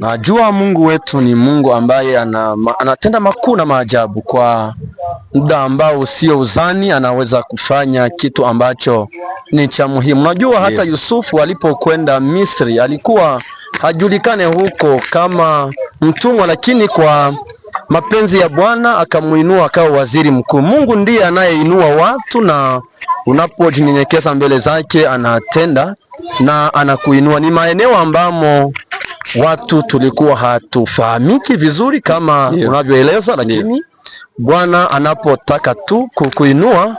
Najua Mungu wetu ni Mungu ambaye anatenda makuu na maajabu. Kwa muda ambao usio uzani anaweza kufanya kitu ambacho ni cha muhimu. Najua hata Yusufu alipokwenda Misri alikuwa hajulikane huko kama mtumwa, lakini kwa mapenzi ya Bwana akamuinua akawa waziri mkuu. Mungu ndiye anayeinua watu, na unapojinyenyekeza mbele zake anatenda na anakuinua. Ni maeneo ambamo watu tulikuwa hatufahamiki vizuri kama unavyoeleza, lakini Bwana anapotaka tu kukuinua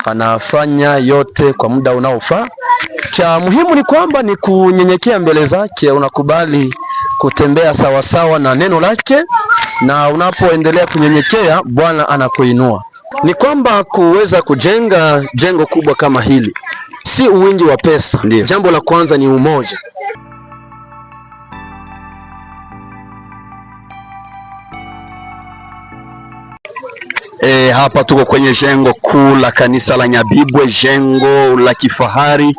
anafanya yote kwa muda unaofaa. Cha muhimu ni kwamba ni kunyenyekea mbele zake, unakubali kutembea sawasawa na neno lake, na unapoendelea kunyenyekea Bwana anakuinua. Ni kwamba kuweza kujenga jengo kubwa kama hili si uwingi wa pesa. Jambo la kwanza ni umoja. Hapa tuko kwenye jengo kuu la kanisa la Nyabibwe, jengo la kifahari,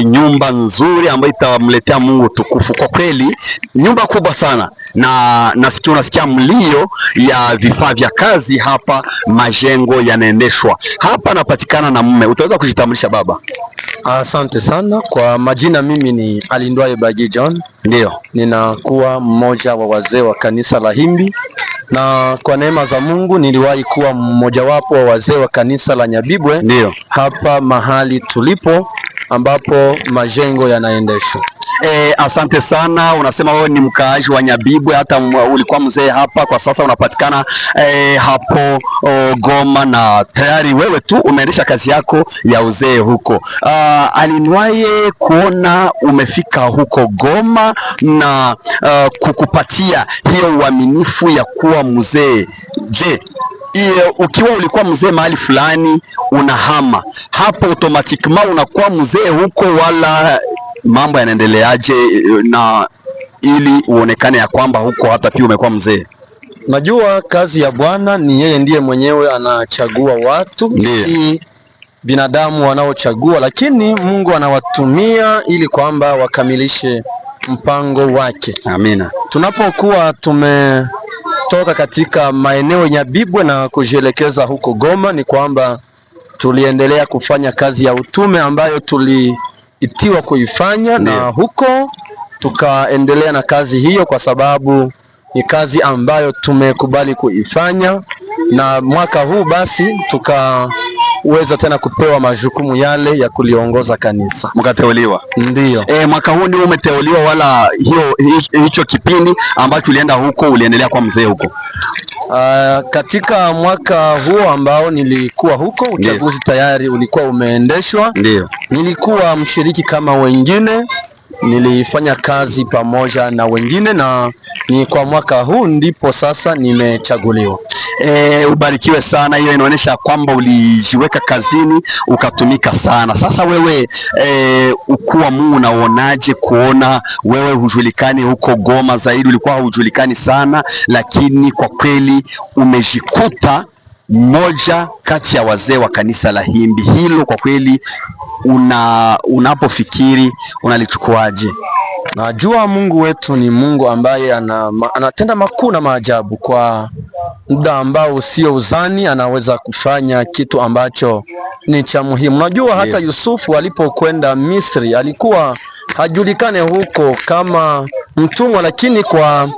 nyumba nzuri ambayo itamletea Mungu tukufu. Kwa kweli nyumba kubwa sana, na unasikia mlio ya vifaa vya kazi hapa, majengo yanaendeshwa hapa. Napatikana na mume, utaweza kujitambulisha baba? Asante sana. Kwa majina mimi ni Alindwaye Baji John. Ndio, ninakuwa mmoja wa wazee wa kanisa la Himbi, na kwa neema za Mungu niliwahi kuwa mmojawapo wa wazee wa kanisa la Nyabibwe. Ndio hapa mahali tulipo ambapo majengo yanaendeshwa. Asante sana. Unasema wewe ni mkaaji wa Nyabibwe, hata ulikuwa mzee hapa, kwa sasa unapatikana hapo Goma, na tayari wewe tu umeendesha kazi yako ya uzee huko. Aliniwaye kuona umefika huko Goma na kukupatia hiyo uaminifu ya kuwa mzee. Je, ukiwa ulikuwa mzee mahali fulani unahama hapo automatically unakuwa mzee huko, wala mambo yanaendeleaje na ili uonekane ya kwamba huko hata pia umekuwa mzee? Najua kazi ya Bwana ni yeye ndiye mwenyewe anachagua watu, si binadamu wanaochagua, lakini Mungu anawatumia ili kwamba wakamilishe mpango wake. Amina. Tunapokuwa tumetoka katika maeneo ya Nyabibwe na kujielekeza huko Goma, ni kwamba tuliendelea kufanya kazi ya utume ambayo itiwa kuifanya. Na huko tukaendelea na kazi hiyo kwa sababu ni kazi ambayo tumekubali kuifanya, na mwaka huu basi tukaweza tena kupewa majukumu yale ya kuliongoza kanisa. Mkateuliwa? Ndio. Mwaka huu ndio umeteuliwa, wala hicho kipindi ambacho ulienda huko uliendelea kwa mzee huko? Katika mwaka huo ambao nilikuwa huko, uchaguzi tayari ulikuwa umeendeshwa. Ndio. Nilikuwa mshiriki kama wengine, nilifanya kazi pamoja na wengine, na ni kwa mwaka huu ndipo sasa nimechaguliwa. Ubarikiwe sana. Hiyo inaonyesha kwamba ulijiweka kazini ukatumika sana. Sasa wewe ukuwa Mungu, unaonaje kuona wewe hujulikani huko Goma zaidi? Ulikuwa hujulikani sana, lakini kwa kweli umejikuta mmoja kati ya wazee wa kanisa la Himbi. Hilo kwa kweli unapofikiri unalichukuaje? Najua Mungu wetu ni Mungu ambaye anatenda makuu na maajabu. Kwa muda ambao usio uzani anaweza kufanya kitu ambacho ni cha muhimu. Najua hata Yusufu alipokwenda Misri alikuwa hajulikane huko kama mtumwa, lakini kwa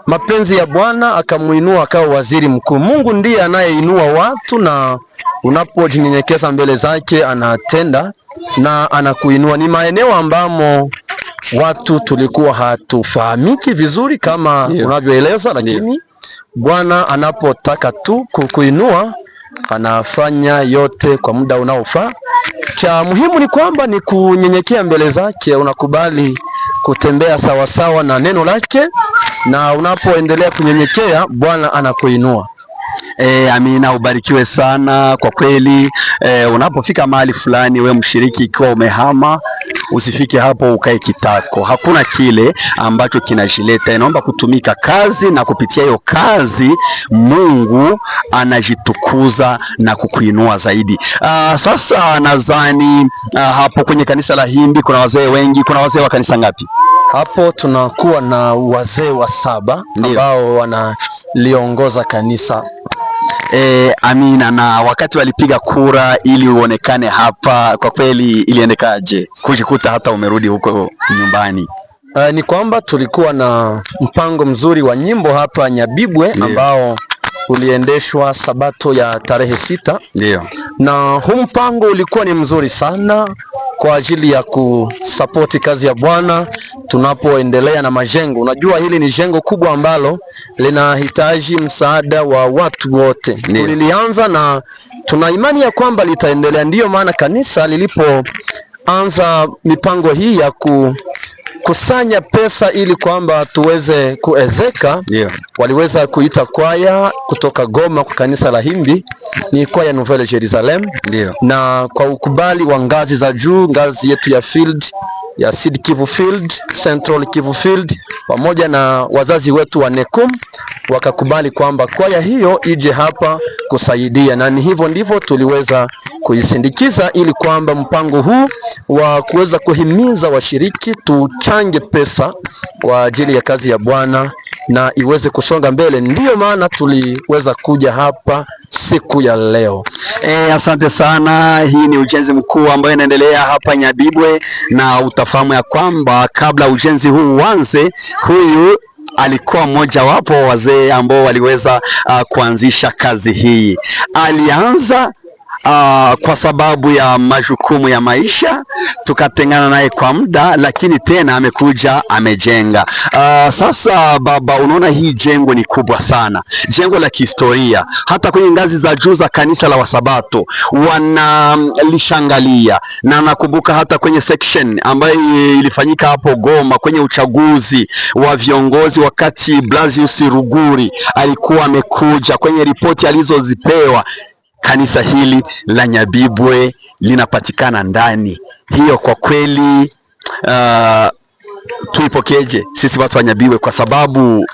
mapenzi ya Bwana akamuinua akawa waziri mkuu. Mungu ndiye anayeinua watu, na unapojinyenyekeza mbele zake anatenda na anakuinua. Ni maeneo ambamo watu tulikuwa hatufahamiki vizuri kama unavyoeleza, lakini Bwana anapotaka tu kukuinua anafanya yote kwa muda unaofaa. Cha muhimu ni kwamba ni kunyenyekea mbele zake, unakubali kutembea sawasawa na neno lake, na unapoendelea kunyenyekea Bwana anakuinua. Amina. Ubarikiwe sana kwa kweli. Unapofika mahali fulani, we mshiriki, ikiwa umehama, usifike hapo ukae kitako. Hakuna kile ambacho kinajileta, inaomba kutumika kazi, na kupitia hiyo kazi Mungu anajitukuza na kukuinua zaidi. Sasa nadhani hapo kwenye kanisa la Himbi kuna wazee wengi. Kuna wazee wa kanisa ngapi? Hapo tunakuwa na wazee wa 7 ambao wanaliongoza kanisa. Amina. Na wakati walipiga kura ili uonekane hapa, kwa kweli iliendekaje kujikuta hata umerudi huko nyumbani? Ni kwamba tulikuwa na mpango mzuri wa nyimbo hapa Nyabibwe ambao uliendeshwa Sabato ya tarehe 6. Ndio. Na huu mpango ulikuwa ni mzuri sana kwa ajili ya kusapoti kazi ya Bwana tunapoendelea na majengo. Unajua hili ni jengo kubwa ambalo linahitaji msaada wa watu wote. Tulilianza na tuna imani ya kwamba litaendelea. Ndiyo maana kanisa lilipoanza mipango hii ya kusanya pesa ili kwamba tuweze kuezeka, waliweza kuita kwaya kutoka Goma kwa kanisa la Himbi, ni kwaya Nouvelle Jerusalem. Na kwa ukubali wa ngazi za juu, ngazi yetu ya field ya Sud Kivu Field, Central Kivu Field, pamoja na wazazi wetu wa Nekum, wakakubali kwamba kwaya hiyo ije hapa kusaidia, na ni hivyo ndivyo tuliweza kuisindikiza ili kwamba mpango huu wa kuweza kuhimiza washiriki tuchange pesa kwa ajili ya kazi ya Bwana na iweze kusonga mbele. Ndiyo maana tuliweza kuja hapa siku ya leo. Asante sana. Hii ni ujenzi mkuu ambayo inaendelea hapa Nyabibwe, na utafahamu ya kwamba kabla ujenzi huu uanze, huyu alikuwa mmoja wapo wazee ambao waliweza kuanzisha kazi hii. Alianza kwa sababu ya majukumu ya maisha, tukatengana naye kwa muda, lakini tena amekuja amejenga. Sasa baba, unaona hii jengo ni kubwa sana, jengo la kihistoria. Hata kwenye ngazi za juu za kanisa la Wasabato wanalishangalia, na nakumbuka hata kwenye section ambayo ilifanyika hapo Goma kwenye uchaguzi wa viongozi, wakati Blasius Ruguri alikuwa amekuja, kwenye ripoti alizozipewa, kanisa hili la Nyabibwe linapatikana ndani. Hiyo kwa kweli tuipokeje sisi watu wa Nyabibwe, kwa sababu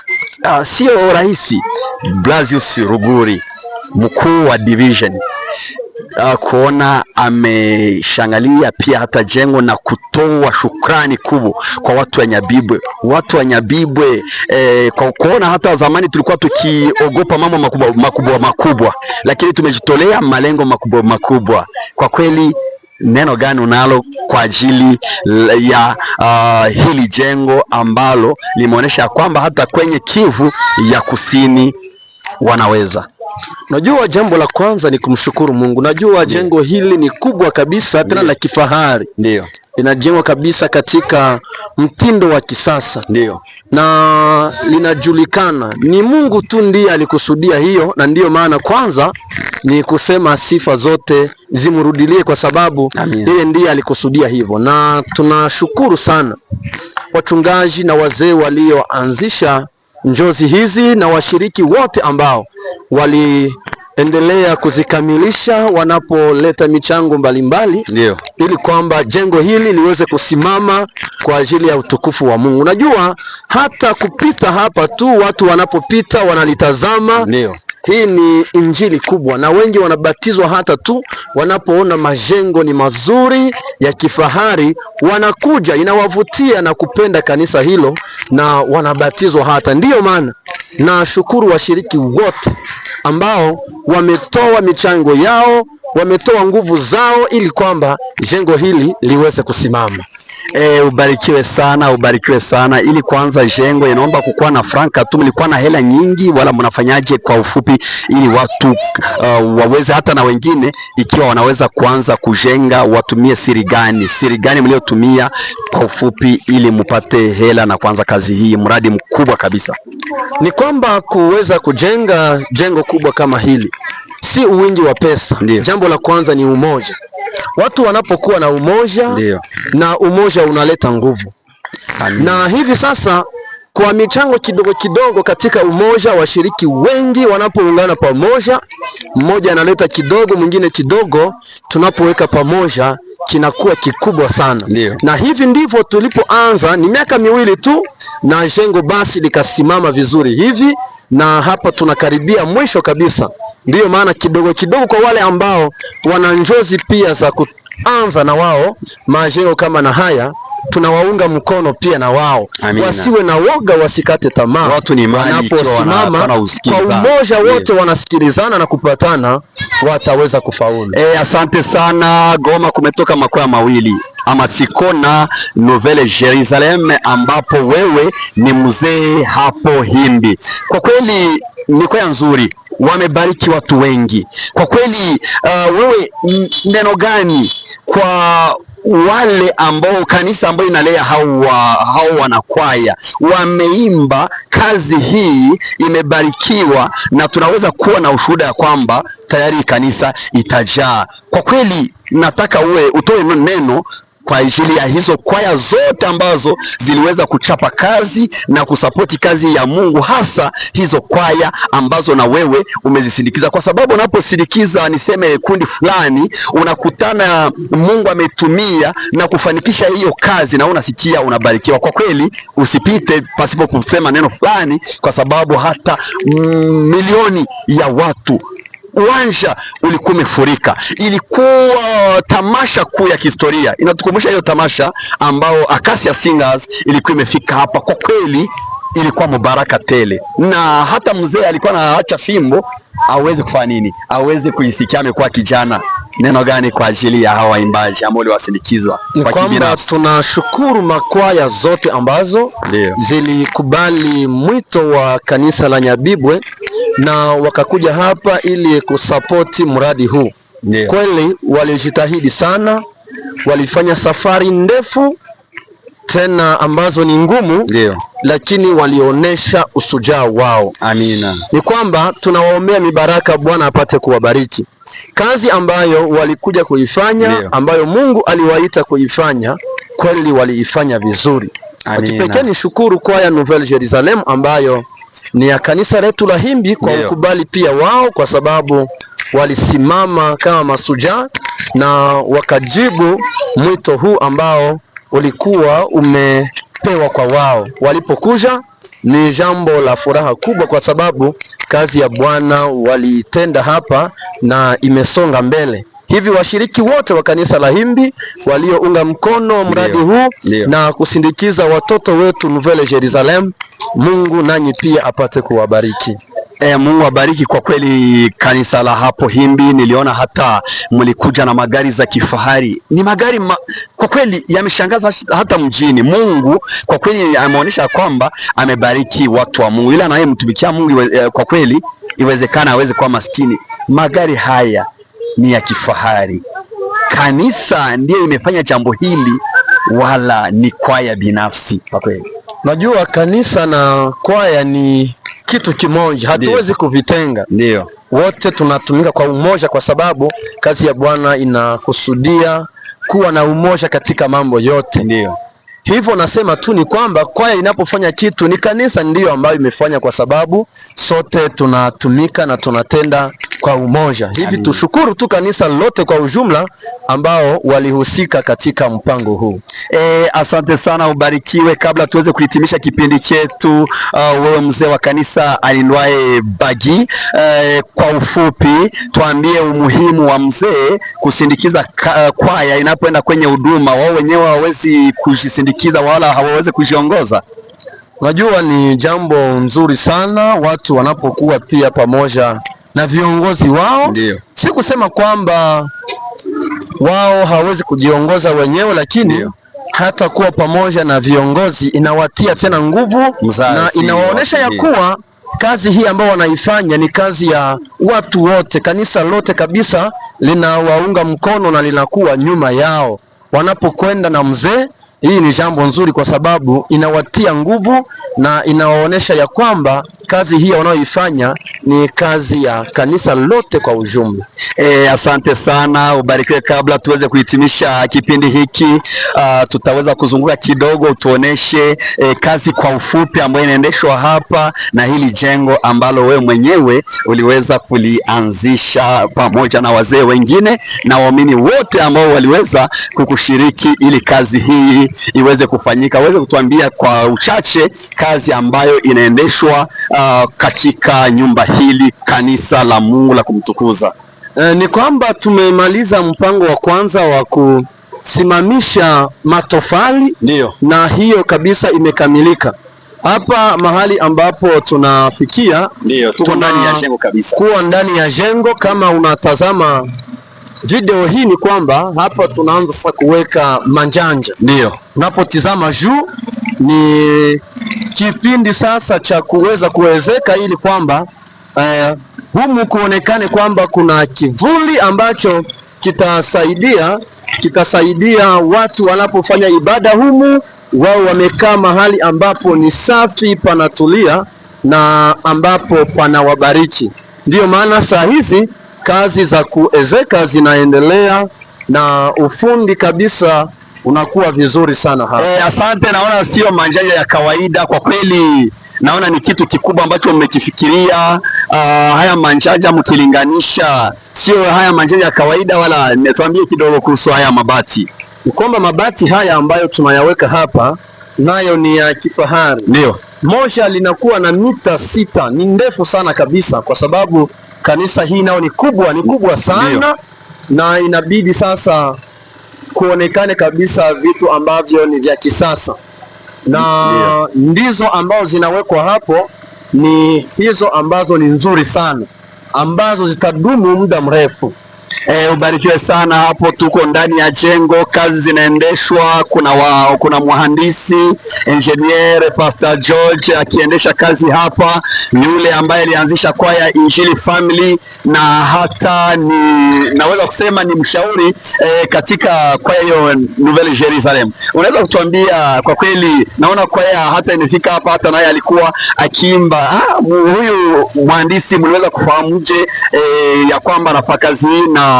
sio rahisi. Blasius Ruguri, mkuu wa division, kuona ameshangalia pia hata jengo na kutoa shukrani kubwa kwa watu wa Nyabibwe. Watu wa Nyabibwe kwa kuona hata zamani tulikuwa tukiogopa mambo makubwa, lakini tumejitolea malengo makubwa. Kwa kweli, neno gani unalo kwa ajili ya hili jengo ambalo limeonyesha kwamba hata kwenye Kivu ya Kusini wanaweza? Najua jambo la kwanza ni kumshukuru Mungu. Najua jengo hili ni kubwa kabisa, tena la kifahari. Ndio. Linajengwa kabisa katika mtindo wa kisasa. Ndio. Na linajulikana ni Mungu tu ndiye alikusudia hiyo, na ndiyo maana kwanza ni kusema sifa zote zimrudilie, kwa sababu yeye ndiye alikusudia hivyo. Na tunashukuru sana wachungaji na wazee walioanzisha njozi hizi na washiriki wote ambao waliendelea kuzikamilisha wanapoleta michango mbalimbali, ili kwamba jengo hili liweze kusimama kwa ajili ya utukufu wa Mungu. Najua hata kupita hapa tu watu wanapopita wanalitazama. Hii ni injili kubwa, na wengi wanabatizwa hata tu wanapoona majengo ni mazuri ya kifahari, wanakuja, inawavutia na kupenda kanisa hilo na wanabatizwa hata. Ndiyo maana na shukuru washiriki wote ambao wametoa michango yao, wametoa nguvu zao ili kwamba jengo hili liweze kusimama. Ubarikiwe sana, ubarikiwe sana. Ili kuanza jengo inaomba kukuwa na franka tu, mlikuwa na hela nyingi wala mnafanyaje kwa ufupi, ili watu waweze hata na wengine, ikiwa wanaweza kuanza kujenga, watumie siri gani mliotumia kwa ufupi, ili mpate hela na kuanza kazi hii, mradi mkubwa kabisa? Ni kwamba kuweza kujenga jengo kubwa kama hili si uwingi wa pesa. Jambo la kwanza ni umoja. Watu wanapokuwa na umoja, na umoja unaleta nguvu. Na hivi sasa kwa michango kidogo kidogo katika umoja, washiriki wengi wanapoungana pamoja, mmoja analeta kidogo, mwingine kidogo, tunapoweka pamoja kinakuwa kikubwa sana. Na hivi ndivyo tulipoanza, ni miaka 2 tu na jengo basi likasimama vizuri hivi, na hapa tunakaribia mwisho kabisa. Ndiyo maana kidogo kidogo kwa wale ambao wana njozi pia za kuanza na wao majengo kama na haya, tunawaunga mkono pia na wao. Wasiwe na woga, wasikate tamaa. Watu ni mali, wanaposimama kwa umoja wote wanasikilizana na kupatana, wataweza kufaulu. Asante sana. Goma kumetoka makwaya mawili, Amasiko na Nouvelle Jerusalem, ambapo wewe ni mzee hapo Himbi. Kwa kweli ni kwaya nzuri, wamebariki watu wengi. Kwa kweli wewe neno gani kwa wale ambao kanisa ambayo inalea hao wanakwaya wameimba? Kazi hii imebarikiwa na tunaweza kuwa na ushuhuda ya kwamba tayari kanisa itajaa. Kwa kweli nataka utoe neno kwa ajili ya hizo kwaya zote ambazo ziliweza kuchapa kazi na kusapoti kazi ya Mungu, hasa hizo kwaya ambazo na wewe umezisindikiza, kwa sababu unaposindikiza niseme kundi fulani, unakutana Mungu ametumia na kufanikisha hiyo kazi na unasikia unabarikiwa. Kwa kweli usipite pasipo kusema neno fulani, kwa sababu hata milioni ya watu, uwanja ulikuwa umefurika. Ilikuwa tamasha kuu ya kihistoria. Inatukumbusha hiyo tamasha ambao Acacia Singers ilikuwa imefika hapa. Kwa kweli ilikuwa mubaraka tele, na hata mzee alikuwa anaacha fimbo aweze kufanya nini, aweze kujisikia amekuwa kijana. Neno gani kwa ajili ya hawa waimbaji ambao waliwasindikiza? Kwamba tunashukuru makwaya zote ambazo zilikubali mwito wa kanisa la Nyabibwe na wakakuja hapa ili kusapoti mradi huu. Kweli walijitahidi sana, walifanya safari ndefu tena ambazo ni ngumu, lakini walionesha usujaa wao. Amina. Ni kwamba tunawaombea mibaraka, Bwana apate kuwabariki. Kazi ambayo walikuja kuifanya, ambayo Mungu aliwaita kuifanya, kweli waliifanya vizuri. Kipekee ni shukuru kwaya Nouvelle Jerusalem ambayo ni ya kanisa letu la Himbi kwa ukubali pia wao, kwa sababu walisimama kama masujaa na wakajibu mwito huu ambao ulikuwa umepewa kwa wao. Walipokuja ni jambo la furaha kubwa, kwa sababu kazi ya Bwana waliitenda hapa na imesonga mbele. Hivi washiriki wote wa kanisa la Himbi waliounga mkono mradi huu na kusindikiza watoto wetu Nouvelle Jerusalem, Mungu nanyi pia apate kuwabariki. Mungu abariki kwa kweli kanisa la hapo Himbi. Niliona hata mlikuja na magari za kifahari. Ni magari kwa kweli yameshangaza hata mjini. Mungu kwa kweli ameonyesha kwamba amebariki watu wa Mungu, ila naye mtumikia Mungu kwa kweli iwezekana aweze kuwa maskini. Magari haya ni ya kifahari. Kanisa ndiye imefanya jambo hili, wala ni kwaya binafsi? Kwa kweli najua kanisa na kwaya ni kitu kimoja, hatuwezi kuvitenga. Wote tunatumika kwa umoja, kwa sababu kazi ya Bwana inakusudia kuwa na umoja katika mambo yote. Hivyo nasema tu ni kwamba kwaya inapofanya kitu ni kanisa ndiyo ambayo imefanya, kwa sababu sote tunatumika na tunatenda kwa umoja. Hivi tushukuru tu kanisa lote kwa ujumla ambao walihusika katika mpango huu. Asante sana, ubarikiwe. Kabla tuweze kuhitimisha kipindi chetu, wewe mzee wa kanisa Alindwaye Bagi, kwa ufupi tuambie umuhimu wa mzee kusindikiza kwaya inapoenda kwenye huduma. Wao wenyewe hawawezi kujisindikiza wala hawawezi kujiongoza. Najua ni jambo nzuri sana watu wanapokuwa pia pamoja na viongozi wao. Si kusema kwamba wao hawezi kujiongoza wenyewe, lakini hata kuwa pamoja na viongozi inawatia tena nguvu na inawaonesha ya kuwa kazi hii ambayo wanaifanya ni kazi ya watu wote. Kanisa lote kabisa linawaunga mkono na linakuwa nyuma yao wanapokwenda na mzee. Hii ni jambo nzuri, kwa sababu inawatia nguvu na inawaonesha ya kwamba kazi hii wanayoifanya ni kazi ya kanisa lote kwa ujumla. Asante sana, ubarikiwe. Kabla tuweze kuhitimisha kipindi hiki, tutaweza kuzunguka kidogo, tuoneshe kazi kwa ufupi ambayo inaendeshwa hapa na hili jengo ambalo wewe mwenyewe uliweza kulianzisha pamoja na wazee wengine na waamini wote ambao waliweza kukushiriki ili kazi hii iweze kufanyika. Uweze kutuambia kwa uchache kazi ambayo inaendeshwa katika nyumba hili, kanisa la Mungu la kumtukuza. Ni kwamba tumemaliza mpango wa kwanza wa tunasimamisha matofali. Ndio. Na hiyo kabisa imekamilika. Hapa mahali ambapo tunafikia, ndio tuko ndani ya jengo kabisa. Kuwa ndani ya jengo, kama unatazama video hii ni kwamba hapa tunaanza sasa kuweka manjanja. Ndio. Unapotizama juu ni kipindi sasa cha kuweza kuwezeka ili kwamba humu kuonekane kwamba kuna kivuli ambacho kitasaidia watu wanapofanya ibada humu, wao wamekaa mahali ambapo ni safi, panatulia na ambapo panawabariki. Ndiyo maana saa hizi kazi za kuezeka zinaendelea na ufundi kabisa unakuwa vizuri sana hapa. Asante, naona sio manjanja ya kawaida kwa kweli. Naona ni kitu kikubwa ambacho mmekifikiria. Haya manjanja mkilinganisha, sio haya manjanja ya kawaida wala. Tuambie kidogo kuhusu haya mabati. Ni kwamba mabati haya ambayo tunayaweka hapa nayo ni ya kifahari. Ndio. Moja linakuwa na mita 6, ni ndefu sana kabisa, kwa sababu kanisa hii nao ni kubwa sana. Ndiyo. Na inabidi sasa kuonekane kabisa vitu ambavyo ni vya kisasa, na ndizo ambazo zinawekwa hapo ni hizo ambazo ni nzuri sana, ambazo zitadumu muda mrefu. Ubarikiwe sana. Hapo tuko ndani ya jengo, kazi zinaendeshwa. Kuna mhandisi engineer Pastor George akiendesha kazi hapa, ni yule ambaye alianzisha kwaya Injili Family, na hata naweza kusema ni mshauri katika kwaya hiyo Nouvelle Jerusalem. Unaweza kutuambia, kwa kweli naona kwaya hata imefika hapa, hata naye alikuwa akiimba. Huyu mhandisi mliweza kufahamuje ya kwamba anafanya kazi hii na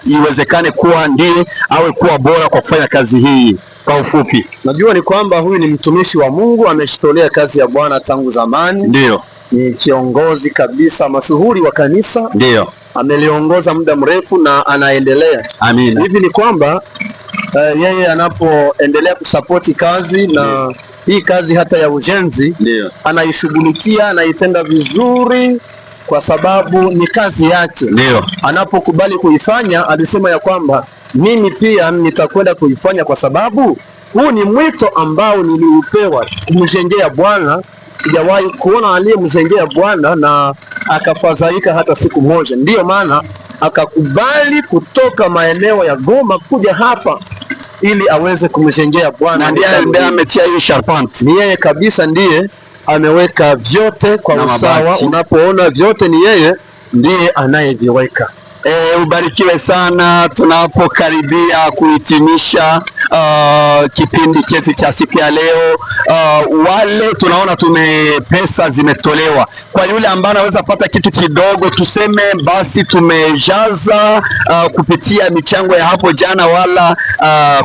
iwezekane kuwa ndiye awe kuwa bora kwa kufanya kazi hii? Kwa ufupi, najua ni kwamba huyu ni mtumishi wa Mungu, ameshitolea kazi ya Bwana tangu zamani. Ndio. Ni kiongozi kabisa mashuhuri wa kanisa. Ndio. Ameliongoza muda mrefu na anaendelea. Amina. Hivi ni kwamba yeye anapoendelea kusapoti kazi na hii kazi hata ya ujenzi, anaishughulikia, anaitenda vizuri kwa sababu ni kazi yake. Ndio. Anapokubali kuifanya, alisema ya kwamba mimi pia nitakwenda kuifanya kwa sababu huu ni mwito ambao niliupewa kumjengea Bwana. Sijawahi kuona aliyemjengea Bwana na akafadhaika hata siku moja. Ndiyo maana akakubali kutoka maeneo ya Goma kuja hapa ili aweze kumjengea Bwana. Na ndiye ametia hii sharpant. Ni yeye kabisa ndiye ameweka vyote kwa usawa. Unapoona vyote ni yeye ndiye anayeviweka. Ubarikiwe sana. Tunapokaribia kuhitimisha kipindi chetu cha siku ya leo, wale tunaona pesa zimetolewa kwa yule ambaye anaweza pata kitu kidogo, tuseme basi tumejaza kupitia michango ya hapo jana, wala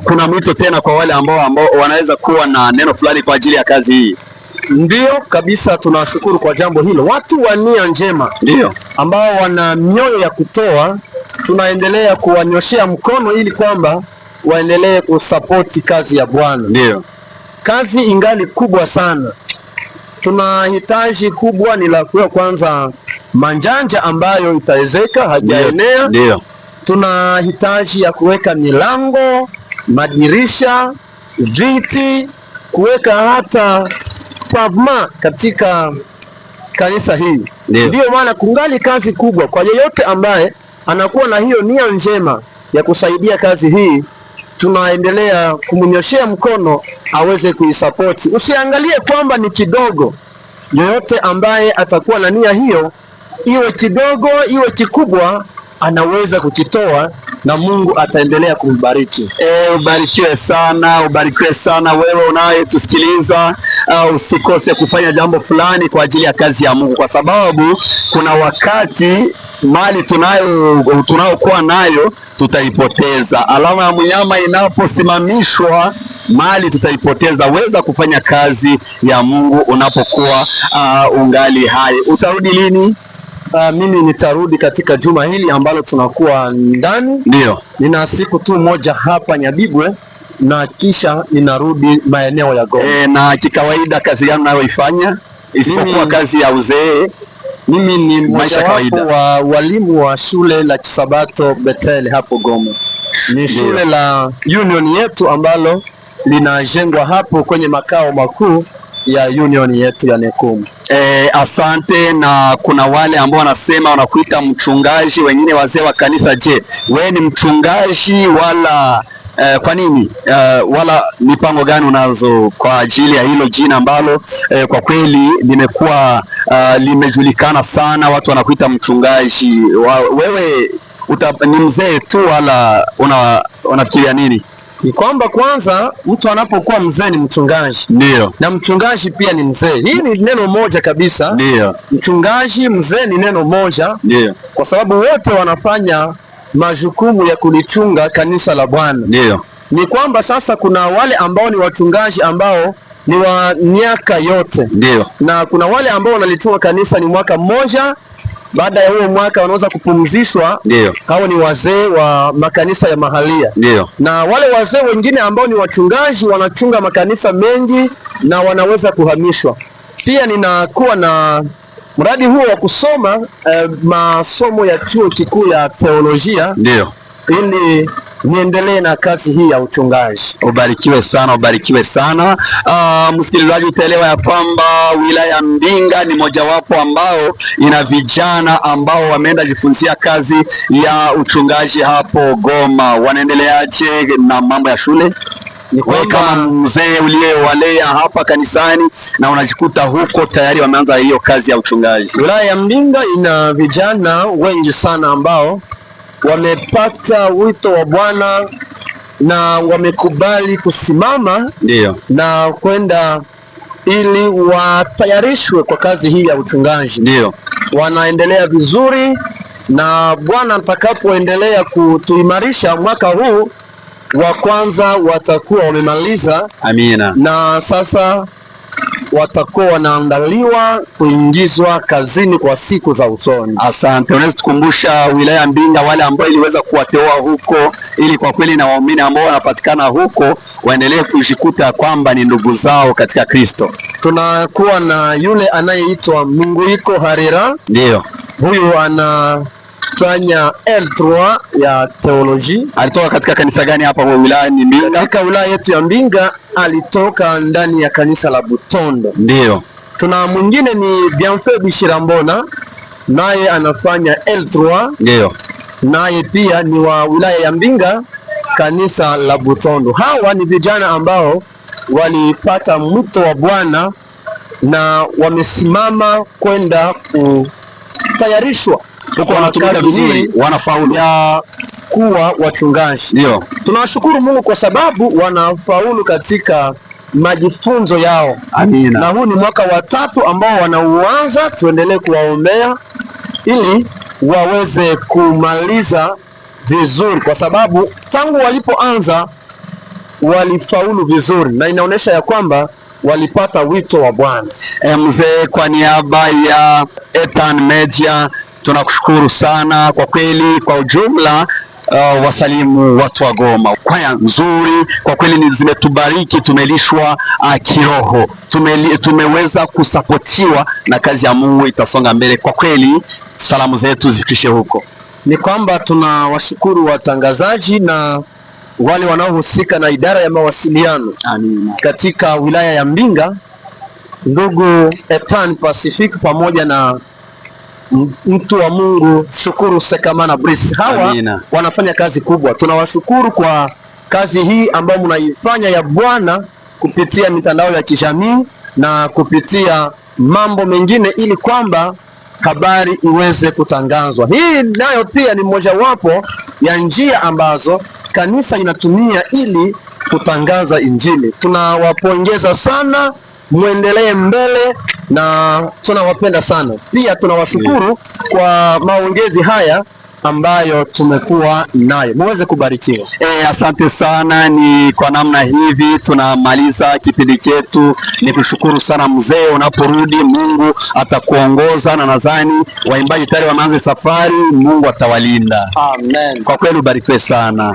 kuna mwito tena kwa wale ambao wanaweza kuwa na neno fulani kwa ajili ya kazi hii? Ndiyo kabisa, tunashukuru kwa jambo hilo. Watu wa nia njema, ndio ambao wana mioyo ya kutoa, tunaendelea kuwanyoshea mkono ili kwamba waendelee kusapoti kazi ya Bwana. Ndio. Kazi ingali kubwa sana. Tunahitaji kubwa ni la kwanza manjanja ambayo itawezeka, hajaenea. Ndio. Tunahitaji ya kuweka milango, madirisha, viti, kuweka hata pavement katika kanisa hii. Ndio maana kungali kazi kubwa kwa yeyote ambaye anakuwa na hiyo nia njema ya kusaidia kazi hii. Tunaendelea kumnyoshea mkono aweze kuisapoti. Usiangalie kwamba ni kidogo. Yeyote ambaye atakuwa na nia hiyo, iwe kidogo iwe kikubwa, anaweza kukitoa na Mungu ataendelea kumbariki. Ubarikiwe sana, ubarikiwe sana wewe unayetusikiliza. Usikose kufanya jambo fulani kwa ajili ya kazi ya Mungu, kwa sababu kuna wakati mali tunayokuwa nayo tutaipoteza. Alama ya mnyama inaposimamishwa, mali tutaipoteza. Weza kufanya kazi ya Mungu unapokuwa ungali hai. Utarudi lini? Mimi nitarudi katika juma hili ambalo tunakuwa ndani. Ndio. Nina siku tu moja hapa Nyabibwe na kisha ninarudi maeneo ya Goma. Na kikawaida kazi gani unayoifanya isipokuwa kazi ya uzee? Mimi ni mmoja wa walimu wa shule la Kisabato Bethel hapo Goma. Ni shule la Union yetu ambalo linajengwa hapo kwenye makao makuu ya Union yetu ya Nekumu. Asante. Na kuna wale ambao wanasema wanakuita mchungaji, wengine wazee wa kanisa. Je, wewe ni mchungaji wala kwa nini wala mipango gani unazo kwa ajili ya hilo jina ambalo kwa kweli limekuwa limejulikana sana, watu wanakuita mchungaji? Wewe ni mzee tu wala unafikiria nini? Ni kwamba kwanza mtu anapokuwa mzee ni mchungaji. Ndio. Na mchungaji pia ni mzee. Hii ni neno moja kabisa. Ndio. Mchungaji, mzee ni neno moja. Ndio. Kwa sababu wote wanafanya majukumu ya kulichunga kanisa la Bwana. Ndio. Ni kwamba sasa kuna wale ambao ni wachungaji ambao ni wa miaka yote. Ndio. Na kuna wale ambao wanalichunga kanisa ni mwaka mmoja, baada ya huo mwaka wanaweza kupumzishwa. Ndio. Hao ni wazee wa makanisa ya mahalia. Ndio. Na wale wazee wengine ambao ni wachungaji wanachunga makanisa mengi na wanaweza kuhamishwa. Pia ninakuwa na mradi huo wa kusoma masomo ya chuo kikuu ya teolojia. Ndio. Ili niendelee na kazi hii ya uchungaji. Ubarikiwe sana, ubarikiwe sana. Msikilizaji, utaelewa ya kwamba wilaya ya Mbinga ni mojawapo ambao ina vijana ambao wameenda jifunzia kazi ya uchungaji hapo Goma. Wanaendeleaje na mambo ya shule? Ni kama mzee uliyewalea hapa kanisani na unajikuta huko tayari wameanza hiyo kazi ya uchungaji. Wilaya ya Mbinga ina vijana wengi sana ambao wamepata wito wa Bwana na wamekubali kusimama. Ndio. Na kwenda ili watayarishwe kwa kazi hii ya uchungaji. Ndio. Wanaendelea vizuri na Bwana atakapoendelea kutuimarisha mwaka huu wa kwanza watakuwa wamemaliza. Amina. Na sasa watakuwa wanaandaliwa kuingizwa kazini kwa siku za usoni. Asante. Unaweza tukumbusha wilaya ya Mbinga wale ambao iliweza kuwateua huko, ili kwa kweli na waumini ambao wanapatikana huko waendelee kujikuta kwamba ni ndugu zao katika Kristo? Tunakuwa na yule anayeitwa Munguiko Harera. Ndio. Huyu anafanya L3 ya teoloji. Alitoka katika kanisa gani hapa kwa wilaya ni Mbinga? Katika wilaya yetu ya Mbinga alitoka ndani ya kanisa la Butondo. Ndio. Tuna mwingine ni Bienfait Bishirambona, naye anafanya L3. Ndio. Naye pia ni wa wilaya ya Mbinga, kanisa la Butondo. Hawa ni vijana ambao walipata mwito wa Bwana na wamesimama kwenda kutayarishwa huko, wanatumika vizuri, wanafaulu ya kuwa wachungaji. Ndio. Tunawashukuru Mungu kwa sababu wanafaulu katika majifunzo yao. Amina. Na huu ni mwaka wa 3 ambao wanauanza. Tuendelee kuwaombea ili waweze kumaliza vizuri, kwa sababu tangu walipoanza walifaulu vizuri na inaonyesha ya kwamba walipata wito wa Bwana. Mzee, kwa niaba ya Ethan Media tunakushukuru sana kwa kweli. Kwa ujumla wasalimu watu wa Goma. Kwaya nzuri kwa kweli zimetubariki, tumelishwa kiroho, tumeweza kusapotiwa na kazi ya Mungu itasonga mbele. Kwa kweli salamu zetu zifikishe huko. Ni kwamba tunawashukuru watangazaji na wale wanaohusika na idara ya mawasiliano. Amina. Katika wilaya ya Mbinga, ndugu Ethan Pacific pamoja na mtu wa Mungu Shukuru Sekamana Brice. Hawa Amina. Wanafanya kazi kubwa. Tunawashukuru kwa kazi hii ambayo mnaifanya ya Bwana kupitia mitandao ya kijamii na kupitia mambo mengine, ili kwamba habari iweze kutangazwa. Hii nayo pia ni mojawapo ya njia ambazo kanisa inatumia ili kutangaza Injili. Tunawapongeza sana, muendelee mbele na tunawapenda sana. Pia tunawashukuru kwa maongezi haya ambayo tumekuwa nayo. Muweze kubarikiwa. Asante sana. Ni kwa namna hivi tunamaliza kipindi chetu. Ni kushukuru sana mzee, unaporudi Mungu atakuongoza, na nadhani waimbaji tayari wameanza safari. Mungu atawalinda. Amen. Kwa kweli ubarikiwe sana.